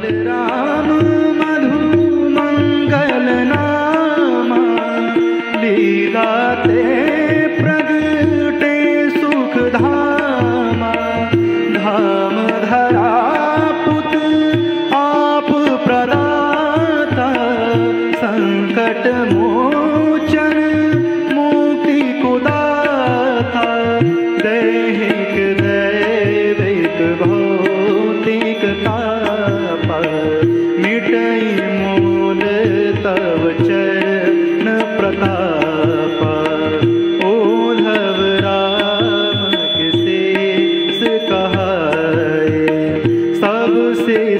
राम मधु मंगल नामा, लीला ते प्रगटे सुख धामा। धाम धरा पुत आप प्रदाता, संकट मोचन मुक्ति को दाता। दैहिक दैविक भौतिक ताप, मिटई मूल तव चरण प्रताप। ओढ़व राम के शेष कहाए, सबसे